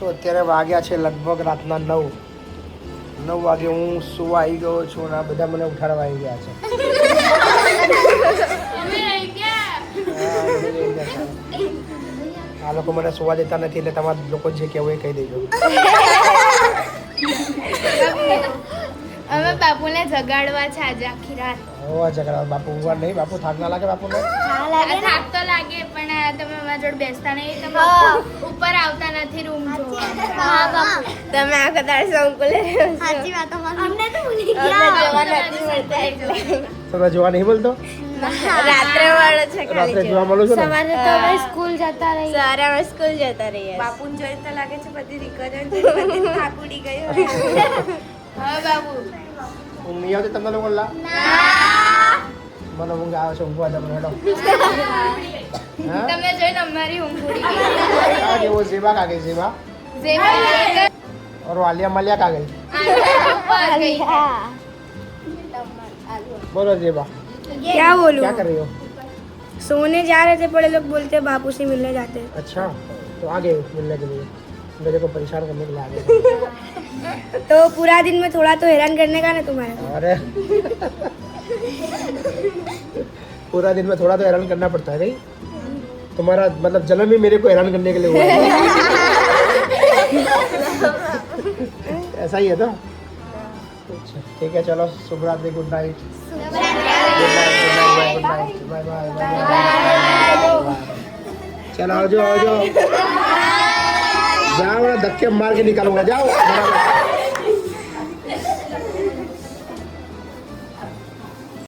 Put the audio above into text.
સો અત્યારે વાગ્યા છે લગભગ રાતના 9 વાગે હું સુવા આવી ગયો છું અને આ બધા મને ઉઠાડવા આવી ગયા છે. આ લોકો મને સુવા દેતા નથી એટલે તમારા લોકો જે કહેવું એ કહી દેજો. અમે બાપુને જગાડવા છે આજે આખી રાત. જગાડવા બાપુ ઊંઘવા નહીં? બાપુ થાક ના લાગે બાપુને? થાક તો લાગે પણ તમે અમારા જોડે બેસતા નહીં, તમે ઉપર આવતા નથી રૂમ જોવા. તમે આ કદાચ સંકુલે સાચી વાત અમને તો ભૂલી ગયા. જોવા નથી મળતા એટલે તમે જોવા નહીં બોલતો? રાત્રે વાળો છે. રાત્રે જોવા મળું છું ને? સવારે તો અમે સ્કૂલ જતા રહીએ. સવારે અમે સ્કૂલ જતા રહીએ. બાપુને જોઈને તો લાગે છે બધી રિકવરી બધી થાક ઉડી ગયો. હા બાબુ ઊંઘ નહીં આવતી તમને લોકો? મને ઊંઘ આવે છે. ઊંઘવા તમે હેડો. તમે જોઈને અમારી ઊંઘ ઉડી ગઈ. કા ગઈ? वो ज़ेबा का गई? ज़ेबा और आलिया मलिया का गई? बोलो ज़ेबा, क्या बोलूं? क्या कर रही हो? सोने जा रहे थे पर लोग बोलते बापू से मिलने जाते हैं। अच्छा, तो आ गए मिलने के लिए? मेरे को परेशान करने के लिए आ गए? तो पूरा दिन में थोड़ा तो हैरान करने का ना तुम्हारे। अरे पूरा दिन में थोड़ा तो हैरान करना पड़ता है नहीं? तुम्हारा मतलब जन्म ही मेरे को हैरान करने के लिए हुआ है। ऐसा ही है तो? अच्छा ठीक है, चलो शुभ रात्रि, good night, good night, bye bye, चलो आओ जाओ, जाओ ना, धक्के मार के निकालूंगा, जाओ।